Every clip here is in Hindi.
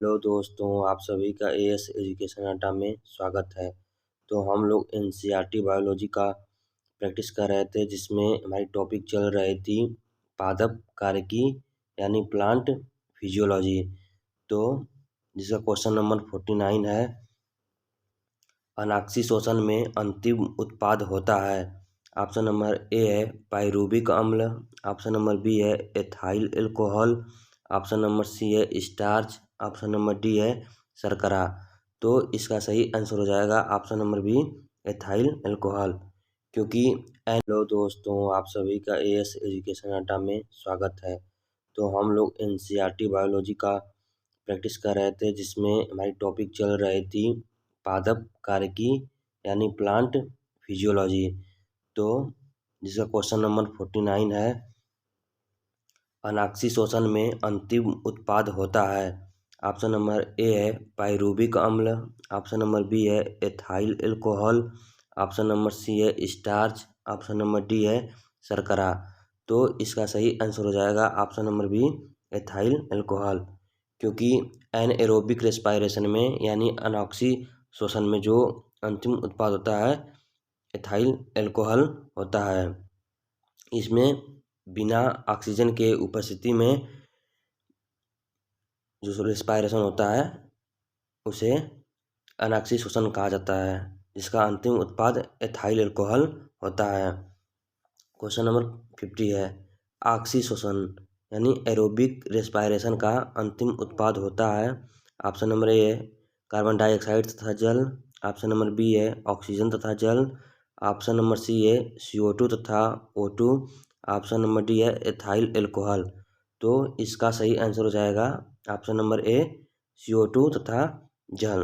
हेलो दोस्तों, आप सभी का एएस एजुकेशन अड्डा में स्वागत है। तो हम लोग एनसीईआरटी बायोलॉजी का प्रैक्टिस कर रहे थे, जिसमें हमारी टॉपिक चल रही थी पादप कार्यकी यानी प्लांट फिजियोलॉजी। तो जिसका क्वेश्चन नंबर 49 है, अनाक्षी शोषण में अंतिम उत्पाद होता है। ऑप्शन नंबर ए है पाइरूबिक अम्ल, ऑप्शन नंबर बी है ethyl alcohol, option number C है स्टार्च, ऑप्शन नंबर डी है शर्करा। तो इसका सही आंसर हो जाएगा option number B ethyl alcohol, क्योंकि हेलो दोस्तों, आप सभी का एएस एजुकेशन अड्डा में स्वागत है। तो हम लोग एनसीईआरटी बायोलॉजी का प्रैक्टिस कर रहे थे, जिसमें हमारी टॉपिक चल रही थी पादप कार्यकी यानी प्लांट फिजियोलॉजी। तो जिसका क्वेश्चन नंबर 49 है, अनाक्षी शोषण में अंतिम उत्पाद होता है। ऑप्शन नंबर ए है पाइरूबिक अम्ल, ऑप्शन नंबर बी है ethyl alcohol, option number C है स्टार्च, ऑप्शन नंबर डी है शर्करा। तो इसका सही आंसर हो जाएगा option number B ethyl alcohol, क्योंकि एनएरोबिक रेस्पायरेशन में यानी अनॉक्सी शोषण में जो अंतिम उत्पाद होता है एथाइल एल्कोहल होता है। इसमें बिना ऑक्सीजन के उपस्थिति में जो रेस्पायरेशन होता है उसे अनाक्षी शोषण कहा जाता है, जिसका अंतिम उत्पाद एथाइल एल्कोहल होता है। क्वेश्चन नंबर 50 है, ऑक्सी शोषण यानी एरोबिक रेस्पायरेशन का अंतिम उत्पाद होता है। ऑप्शन नंबर ए है कार्बन डाइऑक्साइड तथा जल, ऑप्शन नंबर बी है ऑक्सीजन तथा जल, ऑप्शन नंबर सी है CO2 तथा O2, ऑप्शन नंबर डी है एथाइल एल्कोहल। तो इसका सही आंसर हो जाएगा ऑप्शन नंबर ए CO2 तथा जल।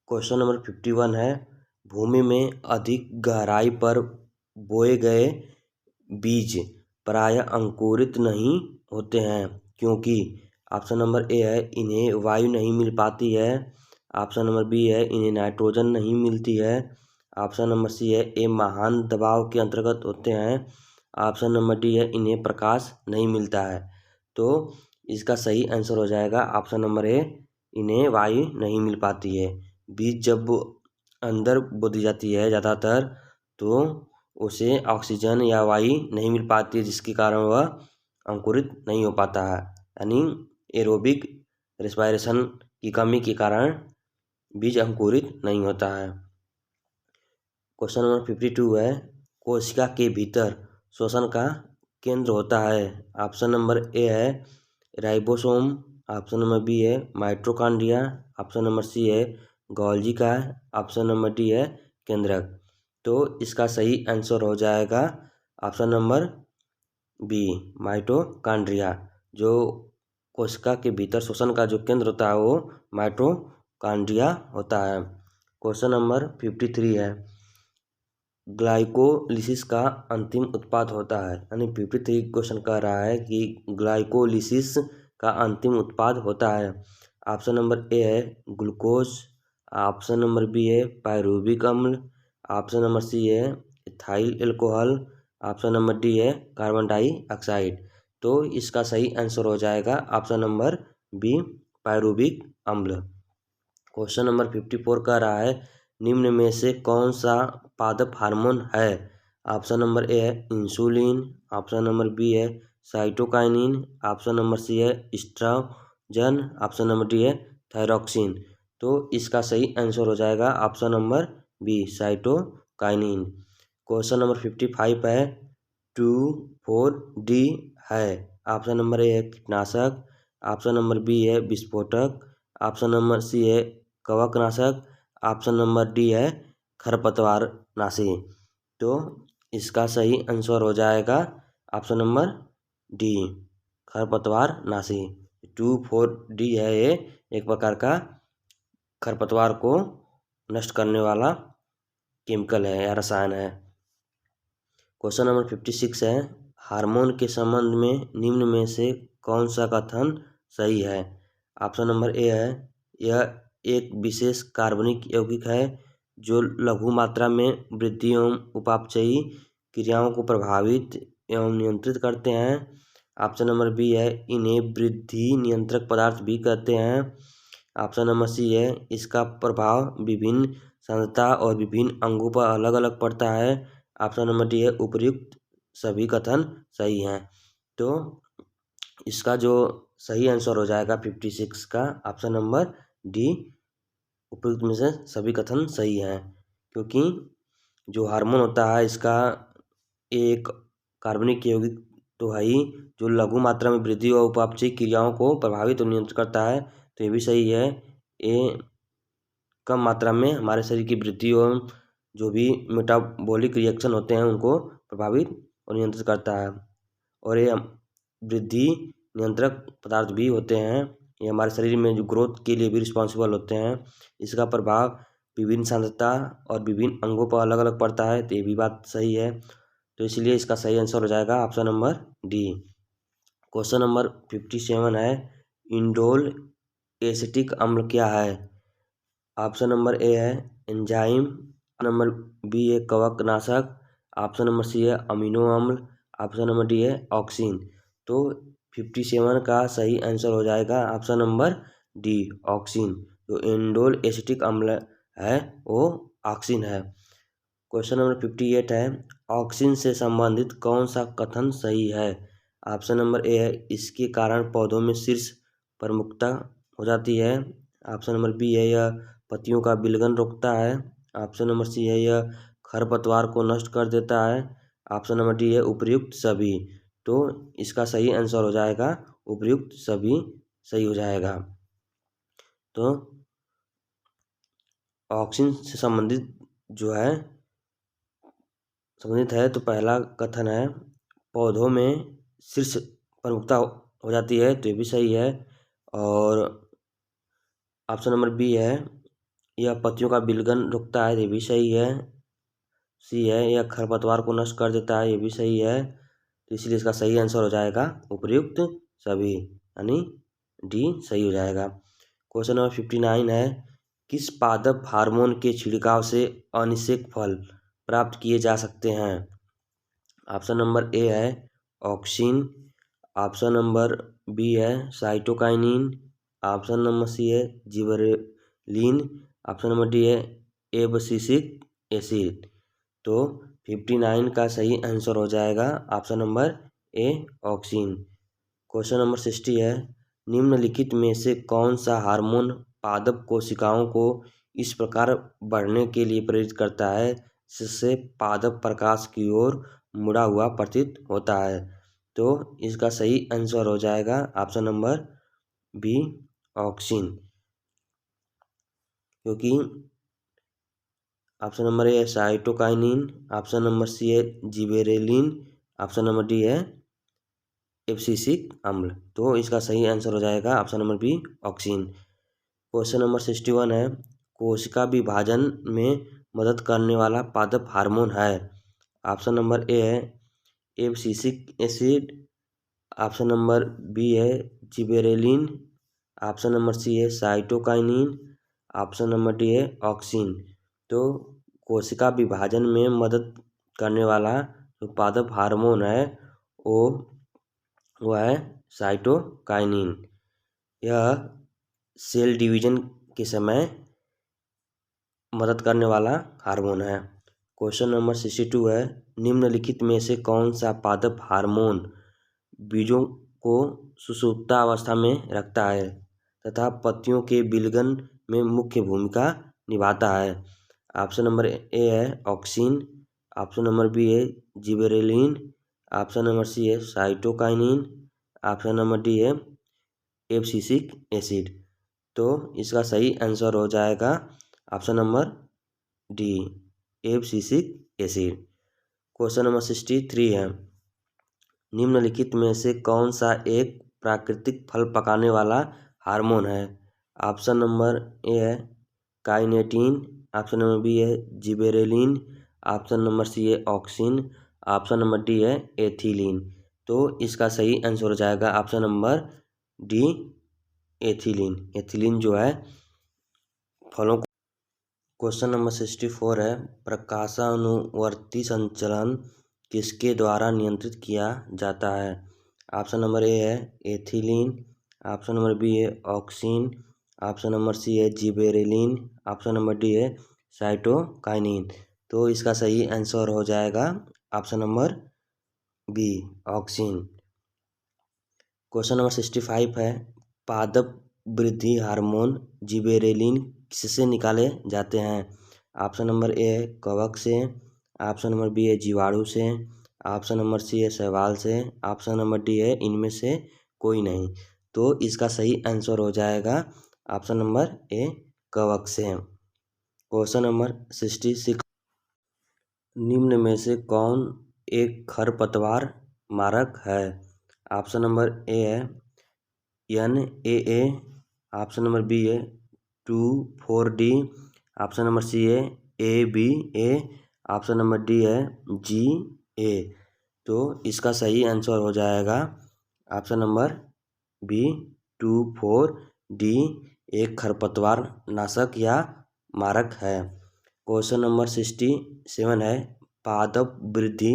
क्वेश्चन नंबर 51 है, भूमि में अधिक गहराई पर बोए गए बीज प्रायः अंकुरित नहीं होते हैं, क्योंकि ऑप्शन नंबर ए है इन्हें वायु नहीं मिल पाती है, ऑप्शन नंबर बी है इन्हें नाइट्रोजन नहीं मिलती है, ऑप्शन नंबर सी है ये महान दबाव के अंतर्गत होते हैं, ऑप्शन नंबर डी है इन्हें प्रकाश नहीं मिलता है। तो इसका सही आंसर हो जाएगा ऑप्शन नंबर ए इन्हें वायु नहीं मिल पाती है। बीज जब अंदर बो दी जाती है ज़्यादातर, तो उसे ऑक्सीजन या वायु नहीं मिल पाती है, जिसके कारण वह अंकुरित नहीं हो पाता है, यानी एरोबिक रेस्पायरेशन की कमी के कारण बीज अंकुरित नहीं होता है। क्वेश्चन नंबर 52 है, कोशिका के भीतर श्वसन का केंद्र होता है। ऑप्शन नंबर ए है राइबोसोम, ऑप्शन नंबर बी है माइटोकॉन्ड्रिया, ऑप्शन नंबर सी है गोल्गी का, ऑप्शन नंबर डी है केंद्रक। तो इसका सही आंसर हो जाएगा ऑप्शन नंबर बी माइटोकॉन्ड्रिया। जो कोशिका के भीतर श्वसन का जो केंद्र होता है वो माइटोकॉन्ड्रिया होता है। क्वेश्चन नंबर 53 है, ग्लाइकोलिसिस का अंतिम उत्पाद होता है, यानी 53 क्वेश्चन कह रहा है कि ग्लाइकोलिसिस का अंतिम उत्पाद होता है। ऑप्शन नंबर ए है ग्लूकोज, ऑप्शन नंबर बी है पाइरूबिक अम्ल, ऑप्शन नंबर सी है ethyl alcohol, option number D है कार्बन डाइऑक्साइड। तो इसका सही आंसर हो जाएगा ऑप्शन नंबर बी पाइरूबिक अम्ल। क्वेश्चन नंबर 54 कह रहा है, निम्न में से कौन सा पादप हार्मोन है। ऑप्शन नंबर ए है इंसुलिन, ऑप्शन नंबर बी है साइटोकाइनिन, ऑप्शन नंबर सी है एस्ट्रोजन, ऑप्शन नंबर डी है थायरॉक्सिन। तो इसका सही आंसर हो जाएगा option number B cytokinin. Question number 55 है, 2,4-D है। ऑप्शन नंबर ए है कीटनाशक, ऑप्शन नंबर बी है विस्फोटक, ऑप्शन नंबर सी है कवकनाशक, ऑप्शन नंबर डी है खरपतवार नाशी। तो इसका सही आंसर हो जाएगा ऑप्शन नंबर डी खरपतवार नाशी। 2,4-D है, ये एक प्रकार का खरपतवार को नष्ट करने वाला केमिकल है या रसायन है। क्वेश्चन नंबर 56 है, हार्मोन के संबंध में निम्न में से कौन सा कथन सही है। ऑप्शन नंबर ए है यह एक विशेष कार्बनिक यौगिक है जो लघु मात्रा में वृद्धि एवं उपापचयी क्रियाओं को प्रभावित एवं नियंत्रित करते हैं। ऑप्शन नंबर बी है इन्हें वृद्धि नियंत्रक पदार्थ भी कहते हैं। ऑप्शन नंबर सी है इसका प्रभाव विभिन्न सांद्रता और विभिन्न अंगों पर अलग अलग पड़ता है। ऑप्शन नंबर डी है उपर्युक्त सभी कथन सही हैं। तो इसका जो सही आंसर हो जाएगा 56 का ऑप्शन नंबर डी, उपयुक्त में से सभी कथन सही हैं। क्योंकि जो हार्मोन होता है इसका एक कार्बनिक यौगिक तो है ही, जो लघु मात्रा में वृद्धि और उपापचयी क्रियाओं को प्रभावित और नियंत्रित करता है, तो ये भी सही है। ये कम मात्रा में हमारे शरीर की वृद्धि और जो भी मेटाबॉलिक रिएक्शन होते हैं उनको प्रभावित और नियंत्रित करता है। और ये वृद्धि नियंत्रक पदार्थ भी होते हैं, ये हमारे शरीर में जो ग्रोथ के लिए भी रिस्पॉन्सिबल होते हैं। इसका प्रभाव विभिन्न सांद्रता और विभिन्न अंगों पर अलग अलग पड़ता है, तो ये भी बात सही है। तो इसलिए इसका सही आंसर हो जाएगा option number D. Question number 57 है इंडोल एसिटिक अम्ल क्या है। ऑप्शन नंबर ए है एंजाइम, नंबर बी है कवकनाशक, ऑप्शन नंबर सी है अमीनो अम्ल, ऑप्शन नंबर डी है ऑक्सीन। तो 57 का सही आंसर हो जाएगा ऑप्शन नंबर डी ऑक्सीन। जो इंडोल एसिटिक अम्ल है वो ऑक्सीन है। क्वेश्चन नंबर 58 है ऑक्सीन से संबंधित कौन सा कथन सही है। ऑप्शन नंबर ए है इसके कारण पौधों में शीर्ष प्रमुखता हो जाती है। ऑप्शन नंबर बी है यह पत्तियों का विलयन रोकता है। ऑप्शन नंबर सी है यह खरपतवार को नष्ट कर देता है। ऑप्शन नंबर डी है उपर्युक्त सभी। तो इसका सही आंसर हो जाएगा उपर्युक्त सभी सही हो जाएगा। तो ऑक्सीन से संबंधित है तो पहला कथन है पौधों में शीर्ष प्रमुखता हो जाती है, तो ये भी सही है। और ऑप्शन नंबर बी है यह पत्तियों का विलयन रोकता है, ये भी सही है। सी है यह खरपतवार को नष्ट कर देता है, ये भी सही है। तो इसलिए इसका सही आंसर हो जाएगा उपर्युक्त सभी, यानी डी सही हो जाएगा। क्वेश्चन नंबर 59 है किस पादप हार्मोन के छिड़काव से अनिषेक फल प्राप्त किए जा सकते हैं। ऑप्शन नंबर ए है ऑक्सीन, ऑप्शन नंबर बी है साइटोकाइनिन, ऑप्शन नंबर सी है जिबरेलिन, ऑप्शन नंबर डी है एब्सिसिक एसिड। तो 59 का सही आंसर हो जाएगा ऑप्शन नंबर ए ऑक्सीन। क्वेश्चन नंबर 60 है निम्नलिखित में से कौन सा हार्मोन पादप कोशिकाओं को इस प्रकार बढ़ने के लिए प्रेरित करता है जिससे पादप प्रकाश की ओर मुड़ा हुआ प्रतीत होता है। तो इसका सही आंसर हो जाएगा ऑप्शन नंबर बी ऑक्सीन। क्योंकि ऑप्शन नंबर ए है साइटोकाइनिन, ऑप्शन नंबर सी है जिबेरेलिन, ऑप्शन नंबर डी है एब्सिसिक अम्ल। तो इसका सही आंसर हो जाएगा option number B auxin. Question number 61 है कोशिका विभाजन में मदद करने वाला पादप हार्मोन है। ऑप्शन नंबर ए है abscisic acid, option number B है जिबेरेलिन, ऑप्शन नंबर सी है साइटोकाइनिन, ऑप्शन नंबर डी है ऑक्सीन। तो कोशिका विभाजन में मदद करने वाला जो पादप हार्मोन है वो है साइटोकाइनिन। यह सेल डिवीजन के समय मदद करने वाला हार्मोन है। क्वेश्चन नंबर 62 है निम्नलिखित में से कौन सा पादप हार्मोन बीजों को सुषुप्ता अवस्था में रखता है तथा पत्तियों के विलयन में मुख्य भूमिका निभाता है। ऑप्शन नंबर ए है ऑक्सीन, ऑप्शन नंबर बी है जिबेरेलिन, ऑप्शन नंबर सी है साइटोकाइनिन, ऑप्शन नंबर डी है एब्सिसिक एसिड। तो इसका सही आंसर हो जाएगा option number D abscisic acid. Question number 63 है निम्नलिखित में से कौन सा एक प्राकृतिक फल पकाने वाला हार्मोन है। ऑप्शन नंबर ए है काइनेटिन, ऑप्शन नंबर बी है जिबेरेलिन, ऑप्शन नंबर सी है ऑक्सीन, ऑप्शन नंबर डी है एथिलीन। तो इसका सही आंसर हो जाएगा option number D ethylene. Ethylene जो है फलों। क्वेश्चन नंबर 64 है प्रकाशानुवर्ती संचलन किसके द्वारा नियंत्रित किया जाता है। ऑप्शन नंबर ए है एथिलीन, ऑप्शन नंबर बी है ऑक्सीन, ऑप्शन नंबर सी है जिबेरेलिन, ऑप्शन नंबर डी है साइटोकाइनिन। तो इसका सही आंसर हो जाएगा option number B auxin. Question number 65 है पादप वृद्धि हार्मोन जिबेरेलिन किससे निकाले जाते हैं। ऑप्शन नंबर ए है कवक से, ऑप्शन नंबर बी है जीवाणु से, ऑप्शन नंबर सी है शैवाल से, ऑप्शन नंबर डी है इनमें से कोई नहीं। तो इसका सही आंसर हो जाएगा ऑप्शन नंबर ए कवक से। क्वेश्चन नंबर 66 निम्न में से कौन एक खरपतवार मारक है। ऑप्शन नंबर ए है NAA, ऑप्शन नंबर बी है 2,4-D, ऑप्शन नंबर सी है ABA, ऑप्शन नंबर डी है GA। तो इसका सही आंसर हो जाएगा ऑप्शन नंबर बी 2,4-D एक खरपतवार नाशक या मारक है। क्वेश्चन नंबर 67 है पादप वृद्धि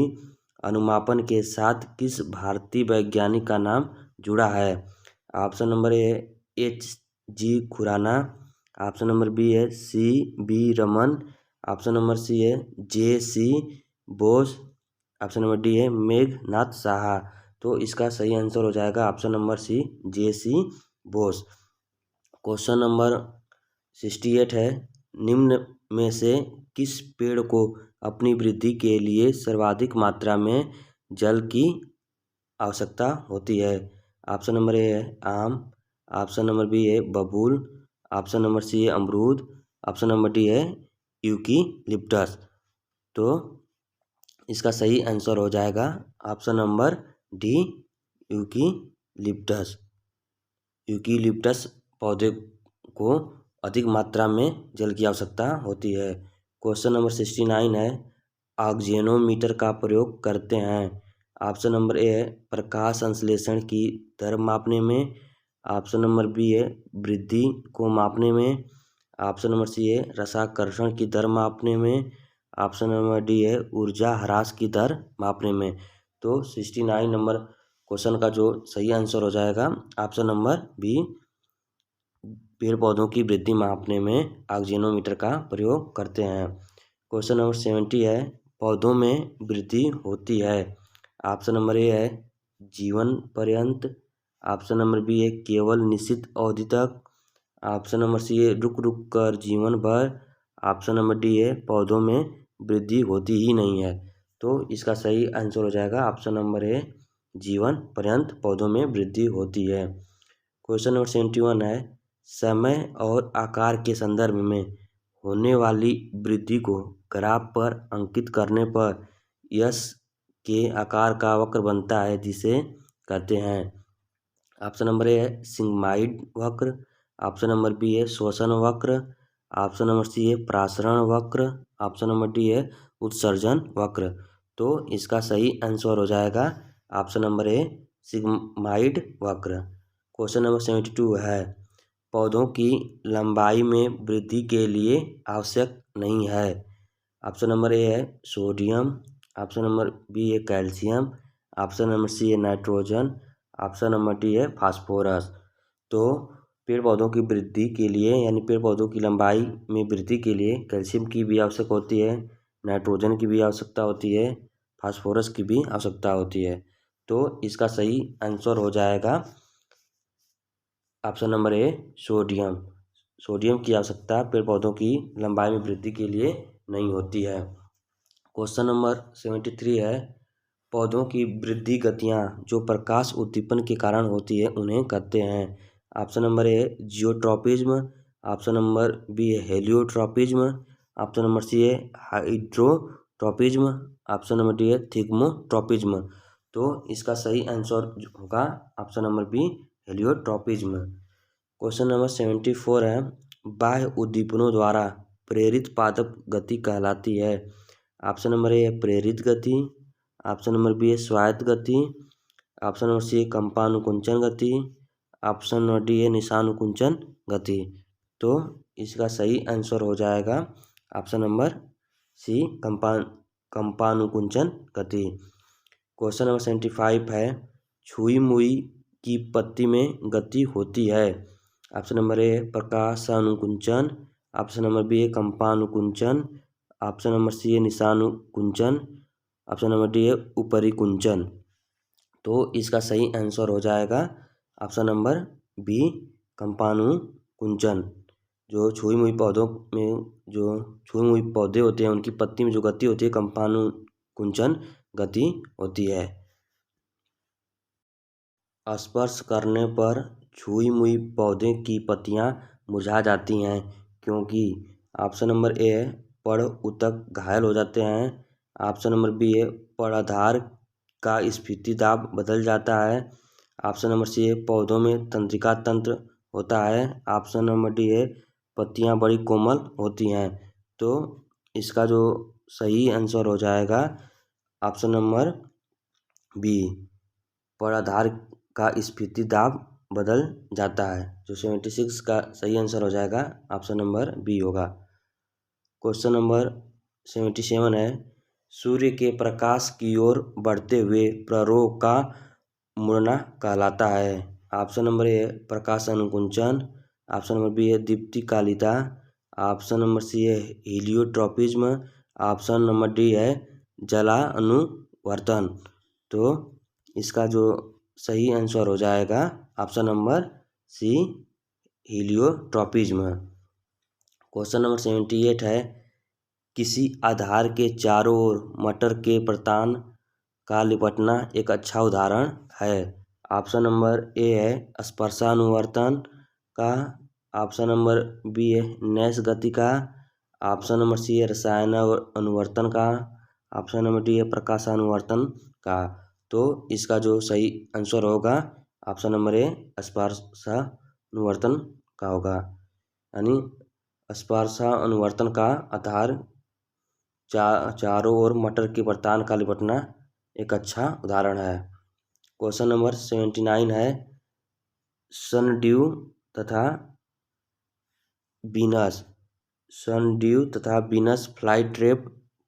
अनुमापन के साथ किस भारतीय वैज्ञानिक का नाम जुड़ा है। Option number A HG Khurana, option number B है CB Raman, option number C है JC Bose, option number D है मेघनाथ साहा। तो इसका सही आंसर हो जाएगा option number C JC Bose. Question number 68 है निम्न में से किस पेड़ को अपनी वृद्धि के लिए सर्वाधिक मात्रा में जल की आवश्यकता होती है। ऑप्शन नंबर ए है आम, ऑप्शन नंबर बी है बबूल, ऑप्शन नंबर सी है अमरूद, ऑप्शन नंबर डी है यूकेलिप्टस। तो इसका सही आंसर हो जाएगा option number D eucalyptus. Eucalyptus पौधे को अधिक मात्रा में जल की आवश्यकता होती है। क्वेश्चन नंबर 69 है ऑक्जेनोमीटर का प्रयोग करते हैं। ऑप्शन नंबर ए है प्रकाश संश्लेषण की दर मापने में, ऑप्शन नंबर बी है वृद्धि को मापने में, ऑप्शन नंबर सी है रसाकर्षण की दर मापने में, ऑप्शन नंबर डी है ऊर्जा ह्रास की दर मापने में। तो 69 नंबर क्वेश्चन का जो सही आंसर हो जाएगा ऑप्शन नंबर बी पेड़ पौधों की वृद्धि मापने में ऑक्जेनोमीटर का प्रयोग करते हैं। क्वेश्चन नंबर 70 है पौधों में वृद्धि होती है। ऑप्शन नंबर ए है जीवन पर्यंत, ऑप्शन नंबर बी है केवल निश्चित अवधि तक, ऑप्शन नंबर सी है रुक रुक कर जीवन भर, ऑप्शन नंबर डी है पौधों में वृद्धि होती ही नहीं है। तो इसका सही आंसर हो जाएगा ऑप्शन नंबर ए जीवन पर्यंत पौधों में वृद्धि होती है। क्वेश्चन नंबर 71 है समय और आकार के संदर्भ में होने वाली वृद्धि को ग्राफ पर अंकित करने पर यश के आकार का वक्र बनता है जिसे कहते हैं। ऑप्शन नंबर ए है सिग्माइड वक्र, ऑप्शन नंबर बी है श्वसन वक्र, ऑप्शन नंबर सी है प्रासरण वक्र, ऑप्शन नंबर डी है उत्सर्जन वक्र। तो इसका सही आंसर हो जाएगा ऑप्शन नंबर ए सिग्माइड वक्र। क्वेश्चन नंबर 72 है पौधों की लंबाई में वृद्धि के लिए आवश्यक नहीं है। ऑप्शन नंबर ए है सोडियम, ऑप्शन नंबर बी है कैल्शियम, ऑप्शन नंबर सी है नाइट्रोजन, ऑप्शन नंबर डी है फास्फोरस। तो पेड़ पौधों की वृद्धि के लिए यानी पेड़ पौधों की लंबाई में वृद्धि के लिए कैल्शियम की भी आवश्यक होती है, नाइट्रोजन की भी आवश्यकता होती है, फास्फोरस की भी आवश्यकता होती है। तो इसका सही आंसर हो जाएगा ऑप्शन नंबर ए सोडियम। सोडियम की आवश्यकता पेड़ पौधों की लंबाई में वृद्धि के लिए नहीं होती है। क्वेश्चन नंबर 73 है पौधों की वृद्धि गतियाँ जो प्रकाश उद्दीपन के कारण होती है उन्हें कहते हैं। Option number A geotropism, option number B है हेलियोट्रॉपिज्म, ऑप्शन नंबर सी है हाइड्रोट्रॉपिज्म, ऑप्शन नंबर डी है थिग्मोट्रॉपिज्म। तो इसका सही आंसर होगा option number B heliotropism. Question number 74 है बाह्य उद्दीपनों द्वारा प्रेरित पादप गति कहलाती है। ऑप्शन नंबर ए है प्रेरित गति, ऑप्शन नंबर बी है स्वायत्त गति, ऑप्शन नंबर सी है कंपानुकुंचन गति, ऑप्शन नंबर डी है निशानुकुंचन गति। तो इसका सही आंसर हो जाएगा ऑप्शन नंबर सी कंपानुकुंचन गति। क्वेश्चन नंबर 75 है छुई मुई की पत्ती में गति होती है। ऑप्शन नंबर ए प्रकाशानुकुंचन, ऑप्शन नंबर बी कंपानुकुंचन, ऑप्शन नंबर सी निशानुकुंचन, ऑप्शन नंबर डी ऊपरी कुंचन। तो इसका सही आंसर हो जाएगा ऑप्शन नंबर बी कंपानुकुंचन। जो छुई मुई पौधों में जो छुई मुई पौधे होते हैं उनकी पत्ती में जो गति होती है कंपानुकुंचन गति होती है। स्पर्श करने पर छुई मुई पौधे की पत्तियां मुरझा जाती हैं क्योंकि ऑप्शन नंबर ए है पड़ ऊतक घायल हो जाते हैं, ऑप्शन नंबर बी है पड़ आधार का स्फीति दाब बदल जाता है, ऑप्शन नंबर सी है पौधों में तंत्रिका तंत्र होता है, ऑप्शन नंबर डी है पत्तियां बड़ी कोमल होती हैं। तो इसका जो सही आंसर हो जाएगा ऑप्शन नंबर बी पड़ आधार का स्फीति दाब बदल जाता है। जो 76 का सही आंसर हो जाएगा ऑप्शन नंबर बी होगा। क्वेश्चन नंबर 77 है सूर्य के प्रकाश की ओर बढ़ते हुए प्ररोह का मुड़ना कहलाता है। ऑप्शन नंबर ए प्रकाश अनुकुंचन, ऑप्शन नंबर बी है दीप्तिकालिता, ऑप्शन नंबर सी है हीलियोट्रॉपिज्म, ऑप्शन नंबर डी है जलानुवर्तन। तो इसका जो सही आंसर हो जाएगा option number C heliotropism. Question number 78 है किसी आधार के चारों ओर मटर के प्रतान का लिपटना एक अच्छा उदाहरण है। ऑप्शन नंबर ए है स्पर्शानुवर्तन का, ऑप्शन नंबर बी है नैश गति का, ऑप्शन नंबर सी है रसायन अनुवर्तन का, ऑप्शन नंबर डी है प्रकाशानुवर्तन का। तो इसका जो सही आंसर होगा ऑप्शन नंबर ए स्पर्शानुवर्तन का होगा। यानी स्पर्शानुवर्तन का आधार चारों ओर मटर के प्रतान का लिपटना एक अच्छा उदाहरण है। क्वेश्चन नंबर 79 है सनड्यू तथा बीनस फ्लाई ट्रैप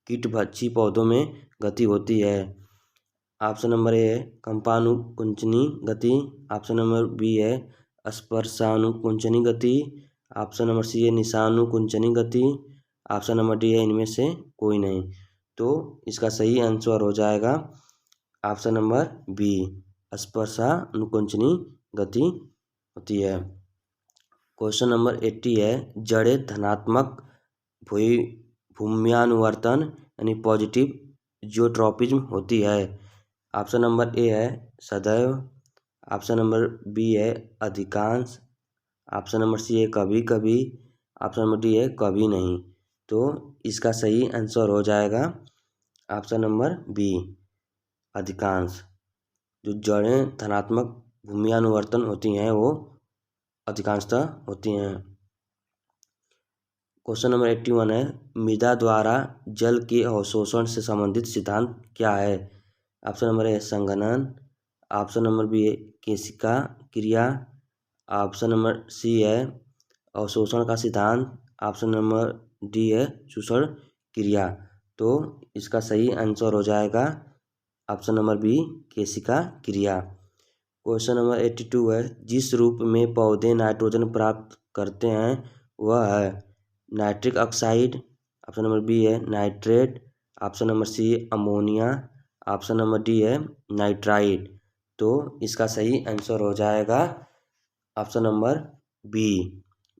कीटभक्षी पौधों में गति होती है। ऑप्शन नंबर ए है कंपानुकुंचनी गति, ऑप्शन नंबर बी है स्पर्शानुकुंचनी गति, ऑप्शन नंबर सी है निशानुकुंचनी गति, ऑप्शन नंबर डी है इनमें से कोई नहीं। तो इसका सही आंसर हो जाएगा ऑप्शन नंबर बी स्पर्शानुकुंचनी गति होती है। क्वेश्चन नंबर 80 है जड़ें धनात्मक भूम्यानुवर्तन यानी पॉजिटिव जियोट्रॉपिज्म होती है। ऑप्शन नंबर ए है सदैव, ऑप्शन नंबर बी है अधिकांश, ऑप्शन नंबर सी है कभी कभी, ऑप्शन नंबर डी है कभी नहीं। तो इसका सही आंसर हो जाएगा ऑप्शन नंबर बी अधिकांश। जो जड़ें धनात्मक भूम्यानुवर्तन होती हैं वो अधिकांशतः होती हैं। क्वेश्चन नंबर 81 है मृदा द्वारा जल के अवशोषण से संबंधित सिद्धांत क्या है। ऑप्शन नंबर ए संघनन, ऑप्शन नंबर बी है केशिका क्रिया, ऑप्शन नंबर सी है अवशोषण का सिद्धांत, ऑप्शन नंबर डी है शोषण क्रिया। तो इसका सही आंसर हो जाएगा ऑप्शन नंबर बी केशिका क्रिया। क्वेश्चन नंबर 82 है जिस रूप में पौधे नाइट्रोजन प्राप्त करते हैं वह है nitric oxide, option number B है nitrate, option number C ammonia, option number D है नाइट्राइट। तो इसका सही आंसर हो जाएगा ऑप्शन नंबर बी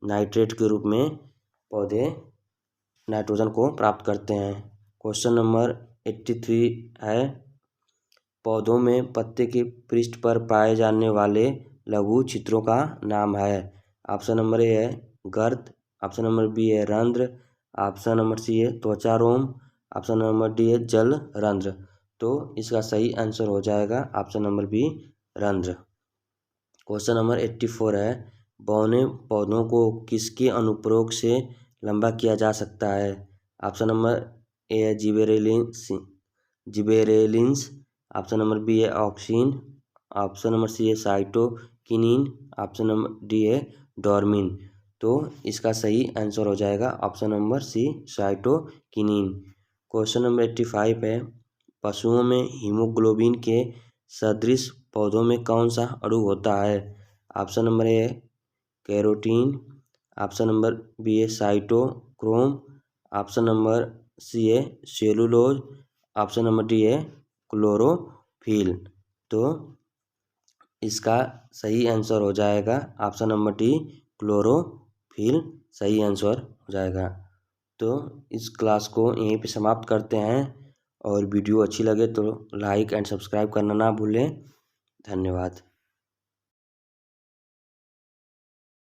नाइट्रेट के रूप में पौधे नाइट्रोजन को प्राप्त करते हैं। क्वेश्चन नंबर 83 है पौधों में पत्ते के पृष्ठ पर पाए जाने वाले लघु छिद्रों का नाम है। ऑप्शन नंबर ए है गर्त, ऑप्शन नंबर बी है रंध्र, ऑप्शन नंबर सी है त्वचारोम, ऑप्शन नंबर डी है जल रंध्र। तो इसका सही आंसर हो जाएगा ऑप्शन नंबर बी रंध्र। क्वेश्चन नंबर 84 है बौने पौधों को किसके अनुप्रयोग से लंबा किया जा सकता है। ऑप्शन नंबर ए है जिबेरेलिन्स, ऑप्शन नंबर बी है ऑक्सिन, ऑप्शन नंबर सी है साइटोकिनिन, ऑप्शन नंबर डी है डोर्मिन। तो इसका सही आंसर हो जाएगा option number C cytokinin. Question number 85 है पशुओं में हीमोग्लोबिन के सदृश पौधों में कौन सा अणु होता है? Option number A carotene, option number B है साइटोक्रोम, ऑप्शन नंबर सी है सेलुलोज, ऑप्शन नंबर डी है क्लोरोफिल। तो इसका सही आंसर हो जाएगा ऑप्शन नंबर डी क्लोरोफिल सही आंसर हो जाएगा। तो इस क्लास को यहीं पे समाप्त करते हैं और वीडियो अच्छी लगे तो लाइक एंड सब्सक्राइब करना ना भूलें। धन्यवाद।